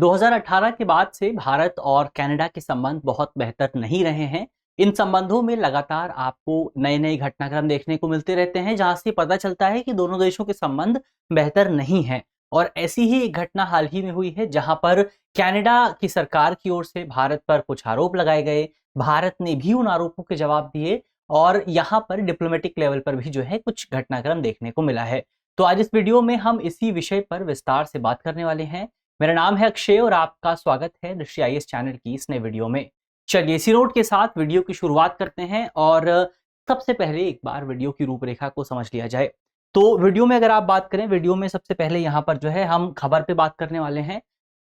2018 के बाद से भारत और कनाडा के संबंध बहुत बेहतर नहीं रहे हैं। इन संबंधों में लगातार आपको नए-नए घटनाक्रम देखने को मिलते रहते हैं, जहां से पता चलता है कि दोनों देशों के संबंध बेहतर नहीं हैं। और ऐसी ही एक घटना हाल ही में हुई है, जहां पर कनाडा की सरकार की ओर से भारत पर कुछ आरोप लगाए गए। भारत ने भी उन आरोपों के जवाब दिए और यहाँ पर डिप्लोमेटिक लेवल पर भी जो है कुछ घटनाक्रम देखने को मिला है। तो आज इस वीडियो में हम इसी विषय पर विस्तार से बात करने वाले हैं। मेरा नाम है अक्षय और आपका स्वागत है दृष्टि आईएएस चैनल की इस नए वीडियो में। चलिए इसी नोट के साथ वीडियो की शुरुआत करते हैं और सबसे पहले एक बार वीडियो की रूपरेखा को समझ लिया जाए। तो वीडियो में अगर आप बात करें, वीडियो में सबसे पहले यहाँ पर जो है हम खबर पे बात करने वाले हैं।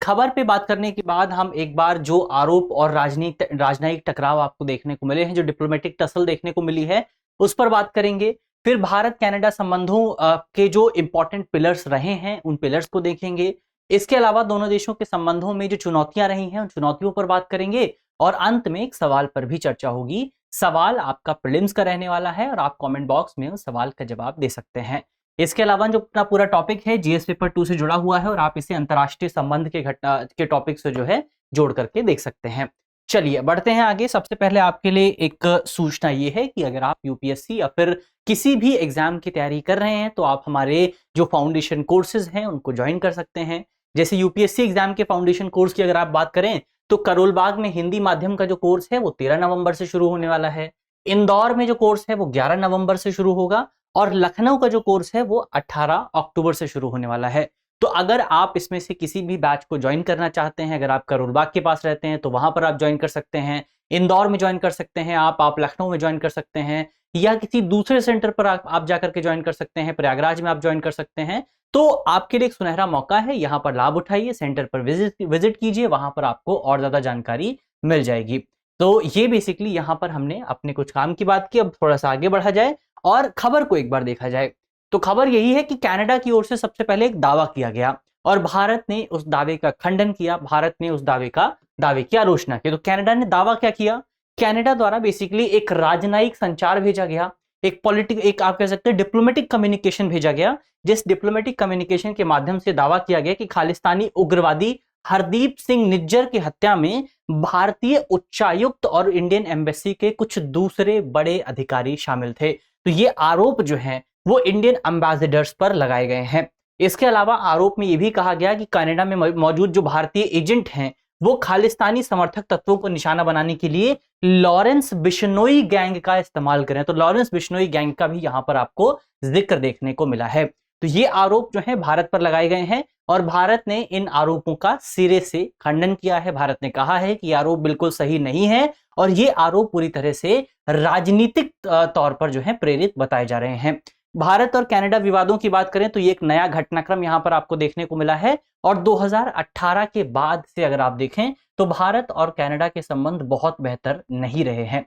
खबर पे बात करने के बाद हम एक बार जो आरोप और राजनयिक टकराव आपको देखने को मिले हैं, जो डिप्लोमेटिक टसल देखने को मिली है, उस पर बात करेंगे। फिर भारत कनाडा संबंधों के जो इंपॉर्टेंट पिलर्स रहे हैं, उन पिलर्स को देखेंगे। इसके अलावा दोनों देशों के संबंधों में जो चुनौतियां रही हैं, उन चुनौतियों पर बात करेंगे और अंत में एक सवाल पर भी चर्चा होगी। सवाल आपका प्रीलिम्स का रहने वाला है और आप कमेंट बॉक्स में उस सवाल का जवाब दे सकते हैं। इसके अलावा जो अपना पूरा टॉपिक है जीएस पेपर 2 से जुड़ा हुआ है और आप इसे अंतर्राष्ट्रीय संबंध के घटना के टॉपिक से जो है जोड़ करके देख सकते हैं। चलिए बढ़ते हैं आगे। सबसे पहले आपके लिए एक सूचना ये है कि अगर आप यूपीएससी या फिर किसी भी एग्जाम की तैयारी कर रहे हैं तो आप हमारे जो फाउंडेशन कोर्सेज हैं उनको ज्वाइन कर सकते हैं। जैसे यूपीएससी एग्जाम के फाउंडेशन कोर्स की अगर आप बात करें तो करोल बाग में हिंदी माध्यम का जो कोर्स है वो 13 नवंबर से शुरू होने वाला है। इंदौर में जो कोर्स है वो 11 नवंबर से शुरू होगा और लखनऊ का जो कोर्स है वो 18 अक्टूबर से शुरू होने वाला है। तो अगर आप इसमें से किसी भी बैच को ज्वाइन करना चाहते हैं, अगर आप करोल बाग के पास रहते हैं तो वहां पर आप ज्वाइन कर सकते हैं, इंदौर में ज्वाइन कर सकते हैं, आप लखनऊ में ज्वाइन कर सकते हैं या किसी दूसरे सेंटर पर आप जाकर के ज्वाइन कर सकते हैं, प्रयागराज में आप ज्वाइन कर सकते हैं। तो आपके लिए एक सुनहरा मौका है, यहाँ पर लाभ उठाइए, सेंटर पर विजिट कीजिए, वहां पर आपको और ज्यादा जानकारी मिल जाएगी। तो ये बेसिकली यहाँ पर हमने अपने कुछ काम की बात की। अब थोड़ा सा आगे बढ़ा जाए और खबर को एक बार देखा जाए। तो खबर यही है कि कनाडा की ओर से सबसे पहले एक दावा किया गया और भारत ने उस दावे का खंडन किया, भारत ने उस दावे की आलोचना की। तो कनाडा ने दावा क्या किया? कनाडा द्वारा बेसिकली एक राजनयिक संचार भेजा गया, एक आप कह सकते हैं डिप्लोमेटिक कम्युनिकेशन भेजा गया, जिस डिप्लोमेटिक कम्युनिकेशन के माध्यम से दावा किया गया कि खालिस्तानी उग्रवादी हरदीप सिंह निज्जर की हत्या में भारतीय उच्चायुक्त और इंडियन एम्बेसी के कुछ दूसरे बड़े अधिकारी शामिल थे। तो ये आरोप जो है वो इंडियन एम्बेसडर्स पर लगाए गए हैं। इसके अलावा आरोप में यह भी कहा गया कि कनाडा में मौजूद जो भारतीय एजेंट हैं वो खालिस्तानी समर्थक तत्वों को निशाना बनाने के लिए लॉरेंस बिश्नोई गैंग का इस्तेमाल करें। तो लॉरेंस बिश्नोई गैंग का भी यहां पर आपको जिक्र देखने को मिला है। तो ये आरोप जो है भारत पर लगाए गए हैं और भारत ने इन आरोपों का सिरे से खंडन किया है। भारत ने कहा है कि आरोप बिल्कुल सही नहीं है और ये आरोप पूरी तरह से राजनीतिक तौर पर जो है प्रेरित बताए जा रहे हैं। भारत और कनाडा विवादों की बात करें तो ये एक नया घटनाक्रम यहां पर आपको देखने को मिला है और 2018 के बाद से अगर आप देखें तो भारत और कनाडा के संबंध बहुत बेहतर नहीं रहे हैं।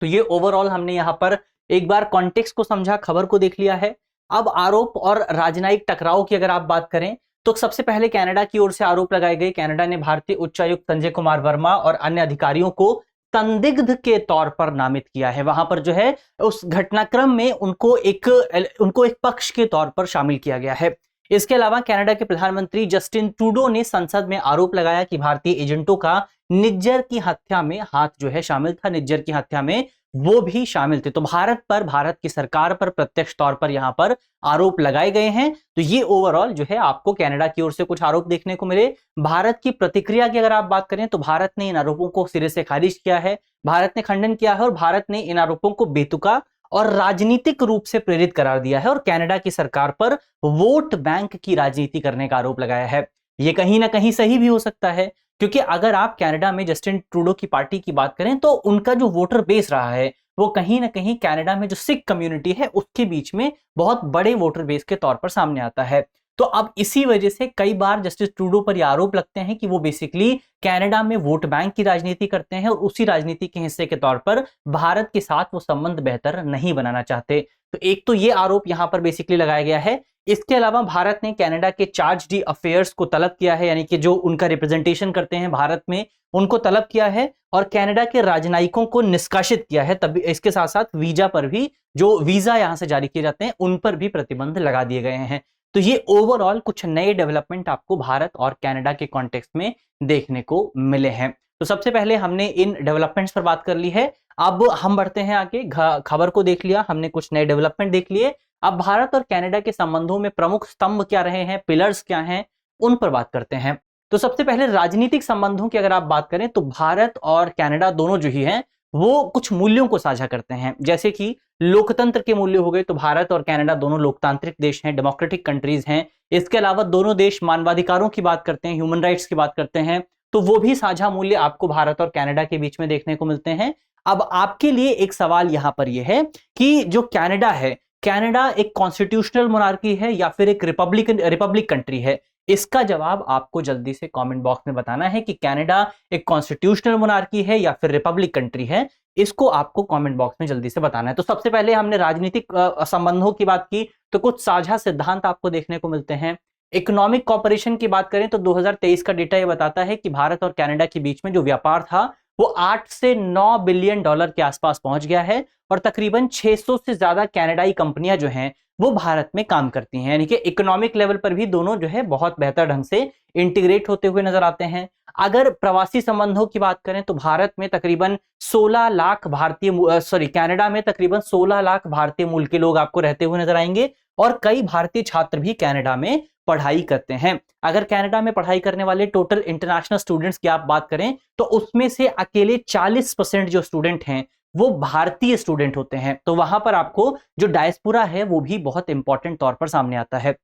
तो ये ओवरऑल हमने यहां पर एक बार कॉन्टेक्स्ट को समझा, खबर को देख लिया है। अब आरोप और राजनयिक टकराव की अगर आप बात करें तो सबसे पहले कनाडा की ओर से आरोप लगाए गए। कनाडा ने भारतीय उच्चायुक्त संजय कुमार वर्मा और अन्य अधिकारियों को संदिग्ध के तौर पर नामित किया है। वहां पर जो है उस घटनाक्रम में उनको एक पक्ष के तौर पर शामिल किया गया है। इसके अलावा कनाडा के प्रधानमंत्री जस्टिन ट्रूडो ने संसद में आरोप लगाया कि भारतीय एजेंटों का निज्जर की हत्या में हाथ जो है शामिल था, निज्जर की हत्या में वो भी शामिल थे। तो भारत की सरकार पर प्रत्यक्ष तौर पर यहां पर आरोप लगाए गए हैं। तो ये ओवरऑल जो है आपको कनाडा की ओर से कुछ आरोप देखने को मिले। भारत की प्रतिक्रिया की अगर आप बात करें तो भारत ने इन आरोपों को सिरे से खारिज किया है, भारत ने खंडन किया है और भारत ने इन आरोपों को बेतुका और राजनीतिक रूप से प्रेरित करार दिया है और कनाडा की सरकार पर वोट बैंक की राजनीति करने का आरोप लगाया है। ये कहीं ना कहीं सही भी हो सकता है, क्योंकि अगर आप कनाडा में जस्टिन ट्रूडो की पार्टी की बात करें तो उनका जो वोटर बेस रहा है वो कहीं ना कहीं कनाडा में जो सिख कम्युनिटी है उसके बीच में बहुत बड़े वोटर बेस के तौर पर सामने आता है। तो अब इसी वजह से कई बार जस्टिस ट्रूडो पर यह आरोप लगते हैं कि वो बेसिकली कनाडा में वोट बैंक की राजनीति करते हैं और उसी राजनीति के हिस्से के तौर पर भारत के साथ वो संबंध बेहतर नहीं बनाना चाहते। तो एक तो ये आरोप यहां पर बेसिकली लगाया गया है। इसके अलावा भारत ने कनाडा के चार्ज डी अफेयर्स को तलब किया है, यानी कि जो उनका रिप्रेजेंटेशन करते हैं भारत में उनको तलब किया है और कनाडा के राजनयिकों को निष्कासित किया है। तब इसके साथ साथ वीजा पर भी, जो वीजा यहां से जारी किए जाते हैं उन पर भी प्रतिबंध लगा दिए गए हैं। तो ये ओवरऑल कुछ नए डेवलपमेंट आपको भारत और कनाडा के कॉन्टेक्स्ट में देखने को मिले हैं। तो सबसे पहले हमने इन डेवलपमेंट्स पर बात कर ली है। अब हम बढ़ते हैं आगे, खबर को देख लिया हमने, कुछ नए डेवलपमेंट देख लिए। अब भारत और कनाडा के संबंधों में प्रमुख स्तंभ क्या रहे हैं, पिलर्स क्या हैं, उन पर बात करते हैं। तो सबसे पहले राजनीतिक संबंधों की अगर आप बात करें तो भारत और कनाडा दोनों जो ही हैं वो कुछ मूल्यों को साझा करते हैं, जैसे कि लोकतंत्र के मूल्य हो गए। तो भारत और कनाडा दोनों लोकतांत्रिक देश हैं, डेमोक्रेटिक कंट्रीज हैं। इसके अलावा दोनों देश मानवाधिकारों की बात करते हैं, ह्यूमन राइट्स की बात करते हैं, तो वो भी साझा मूल्य आपको भारत और कनाडा के बीच में देखने को मिलते हैं। अब आपके लिए एक सवाल यहां पर यह है कि जो कनाडा है, कनाडा एक कॉन्स्टिट्यूशनल मोनार्की है या फिर एक रिपब्लिक कंट्री है? इसका जवाब आपको जल्दी से कमेंट बॉक्स में बताना है कि कनाडा एक कॉन्स्टिट्यूशनल मोनार्की है या फिर रिपब्लिक कंट्री है। इसको आपको कमेंट बॉक्स में जल्दी से बताना है। तो सबसे पहले हमने राजनीतिक संबंधों की बात की, तो कुछ साझा सिद्धांत आपको देखने को मिलते हैं। इकोनॉमिक कॉपरेशन की बात करें तो 2023 का डेटा यह बताता है कि भारत और कनाडा के बीच में जो व्यापार था वो 8 से 9 बिलियन डॉलर के आसपास पहुंच गया है, और तकरीबन 600 से ज्यादा कनाडाई कंपनियां जो हैं वो भारत में काम करती हैं। यानी कि इकोनॉमिक लेवल पर भी दोनों जो है बहुत बेहतर ढंग से इंटीग्रेट होते हुए नजर आते हैं। अगर प्रवासी संबंधों की बात करें तो भारत में तकरीबन 16 लाख कनाडा में तकरीबन 16 लाख भारतीय मूल के लोग आपको रहते हुए नजर आएंगे, और कई भारतीय छात्र भी कनाडा में पढ़ाई करते हैं। अगर कनाडा में पढ़ाई करने वाले टोटल इंटरनेशनल स्टूडेंट्स की आप बात करें तो उसमें से अकेले 40% जो स्टूडेंट हैं वो भारतीय स्टूडेंट होते हैं। तो वहां पर आपको जो डायस्पोरा है वो भी बहुत इंपॉर्टेंट तौर पर सामने आता है।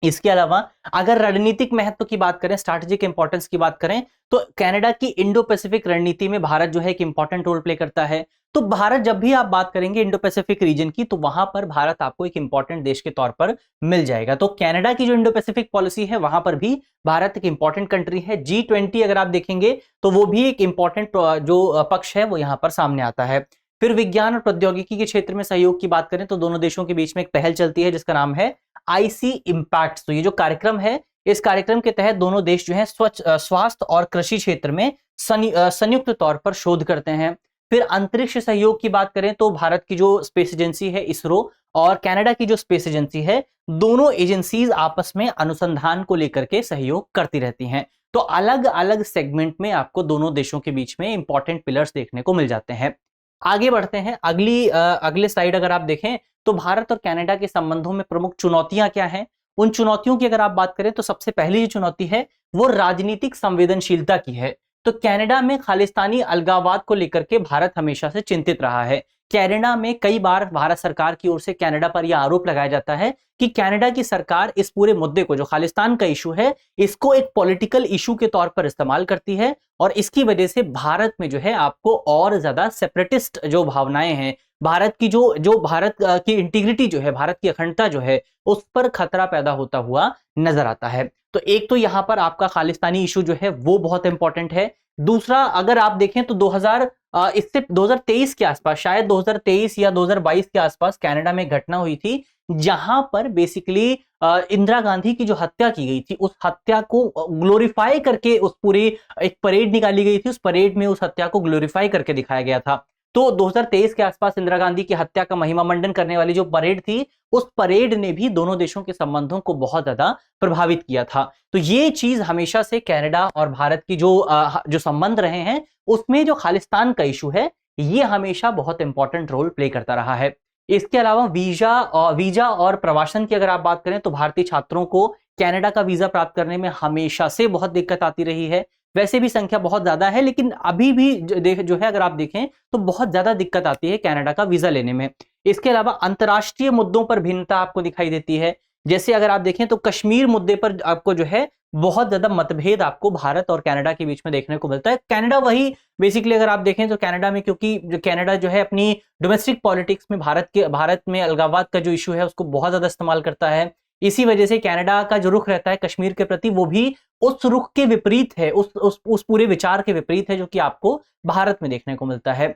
इसके अलावा अगर रणनीतिक महत्व की बात करें, स्ट्रैटेजिक इंपॉर्टेंस की बात करें, तो कनाडा की इंडो पैसिफिक रणनीति में भारत जो है एक इंपॉर्टेंट रोल प्ले करता है। तो भारत, जब भी आप बात करेंगे इंडो पैसिफिक रीजन की, तो वहां पर भारत आपको एक इंपॉर्टेंट देश के तौर पर मिल जाएगा। तो कनाडा की जो इंडो पैसिफिक पॉलिसी है वहां पर भी भारत एक इंपॉर्टेंट कंट्री है। G20 अगर आप देखेंगे तो वो भी एक इंपॉर्टेंट जो पक्ष है वो यहां पर सामने आता है। फिर विज्ञान और प्रौद्योगिकी के क्षेत्र में सहयोग की बात करें तो दोनों देशों के बीच में एक पहल चलती है जिसका नाम है IC इम्पैक्ट। तो ये जो कार्यक्रम है, इस कार्यक्रम के तहत दोनों देश जो है स्वास्थ्य और कृषि क्षेत्र में संयुक्त तौर पर शोध करते हैं। फिर अंतरिक्ष सहयोग की बात करें तो भारत की जो स्पेस एजेंसी है इसरो और कनाडा की जो स्पेस एजेंसी है, दोनों एजेंसीज आपस में अनुसंधान को लेकर के सहयोग करती रहती हैं। तो अलग अलग सेगमेंट में आपको दोनों देशों के बीच में इंपॉर्टेंट पिलर्स देखने को मिल जाते हैं। आगे बढ़ते हैं, अगले स्लाइड अगर आप देखें तो भारत और कनाडा के संबंधों में प्रमुख चुनौतियां क्या हैं। उन चुनौतियों की अगर आप बात करें तो सबसे पहली जो चुनौती है वो राजनीतिक संवेदनशीलता की है। तो कनाडा में खालिस्तानी अलगाववाद को लेकर के भारत हमेशा से चिंतित रहा है। कनाडा में कई बार भारत सरकार की ओर से कनाडा पर यह आरोप लगाया जाता है कि कनाडा की सरकार इस पूरे मुद्दे को, जो खालिस्तान का इशू है, इसको एक पॉलिटिकल इशू के तौर पर इस्तेमाल करती है, और इसकी वजह से भारत में जो है आपको और ज्यादा सेपरेटिस्ट जो भावनाएं हैं, भारत की जो भारत की इंटीग्रिटी जो है, भारत की अखंडता जो है, उस पर खतरा पैदा होता हुआ नजर आता है। तो एक तो यहां पर आपका खालिस्तानी इशू जो है वो बहुत इंपॉर्टेंट है। दूसरा, अगर आप देखें तो 2023 के आसपास, शायद 2023 या 2022 के आसपास कनाडा में घटना हुई थी जहां पर बेसिकली इंदिरा गांधी की जो हत्या की गई थी, उस हत्या को ग्लोरीफाई करके उस पूरी एक परेड निकाली गई थी, उस परेड में उस हत्या को ग्लोरीफाई करके दिखाया गया था। तो 2023 के आसपास इंदिरा गांधी की हत्या का महिमा मंडन करने वाली जो परेड थी, उस परेड ने भी दोनों देशों के संबंधों को बहुत ज्यादा प्रभावित किया था। तो ये चीज हमेशा से कनाडा और भारत की जो संबंध रहे हैं उसमें जो खालिस्तान का इशू है ये हमेशा बहुत इंपॉर्टेंट रोल प्ले करता रहा है। इसके अलावा वीजा और प्रवासन की अगर आप बात करें तो भारतीय छात्रों को कनाडा का वीजा प्राप्त करने में हमेशा से बहुत दिक्कत आती रही है। वैसे भी संख्या बहुत ज्यादा है, लेकिन अभी भी जो है अगर आप देखें तो बहुत ज्यादा दिक्कत आती है कनाडा का वीजा लेने में। इसके अलावा अंतर्राष्ट्रीय मुद्दों पर भिन्नता आपको दिखाई देती है। जैसे अगर आप देखें तो कश्मीर मुद्दे पर आपको जो है बहुत ज्यादा मतभेद आपको भारत और कनाडा के बीच में देखने को मिलता है। कनाडा वही बेसिकली अगर आप देखें तो कनाडा में, क्योंकि जो कनाडा जो है अपनी डोमेस्टिक पॉलिटिक्स में भारत में अलगाववाद का जो इशू है उसको बहुत ज्यादा इस्तेमाल करता है। इसी वजह से कनाडा का जो रुख रहता है कश्मीर के प्रति वो भी उस रुख के विपरीत है, उस पूरे विचार के विपरीत है जो कि आपको भारत में देखने को मिलता है।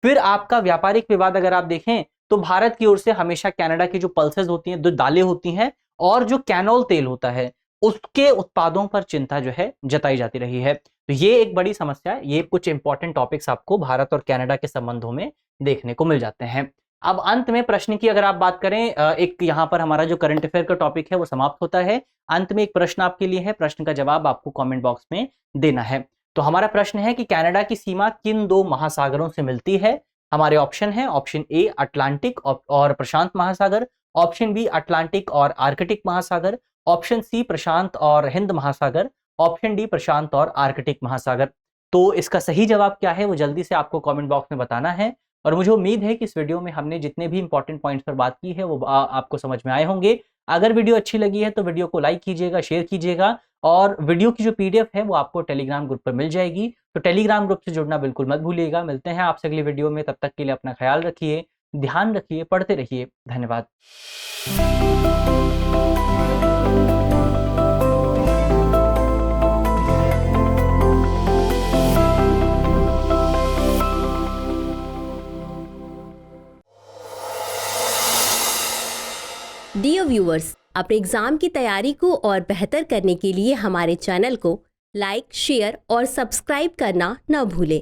फिर आपका व्यापारिक विवाद अगर आप देखें तो भारत की ओर से हमेशा कनाडा की जो पल्सेस होती हैं, जो दालें होती हैं और जो कैनोल तेल होता है, उसके उत्पादों पर चिंता जो है जताई जाती रही है। तो ये एक बड़ी समस्या है। ये कुछ इंपॉर्टेंट टॉपिक्स आपको भारत और कनाडा के संबंधों में देखने को मिल जाते हैं। अब अंत में प्रश्न की अगर आप बात करें, एक यहाँ पर हमारा जो करंट अफेयर का टॉपिक है वो समाप्त होता है। अंत में एक प्रश्न आपके लिए है, प्रश्न का जवाब आपको कमेंट बॉक्स में देना है। तो हमारा प्रश्न है कि कनाडा की सीमा किन दो महासागरों से मिलती है? हमारे ऑप्शन है, ऑप्शन ए अटलांटिक और प्रशांत महासागर, ऑप्शन बी अटलांटिक और आर्कटिक महासागर, ऑप्शन सी प्रशांत और हिंद महासागर, ऑप्शन डी प्रशांत और आर्कटिक महासागर। तो इसका सही जवाब क्या है वो जल्दी से आपको कमेंट बॉक्स में बताना है। और मुझे उम्मीद है कि इस वीडियो में हमने जितने भी इंपॉर्टेंट पॉइंट्स पर बात की है वो आपको समझ में आए होंगे। अगर वीडियो अच्छी लगी है तो वीडियो को लाइक कीजिएगा, शेयर कीजिएगा, और वीडियो की जो पीडीएफ है वो आपको टेलीग्राम ग्रुप पर मिल जाएगी। तो टेलीग्राम ग्रुप से जुड़ना बिल्कुल मत भूलिएगा। मिलते हैं आपसे अगली वीडियो में, तब तक के लिए अपना ख्याल रखिए, ध्यान रखिए, पढ़ते रहिए। धन्यवाद। डियर व्यूअर्स, अपने एग्जाम की तैयारी को और बेहतर करने के लिए हमारे चैनल को लाइक, शेयर और सब्सक्राइब करना न भूलें।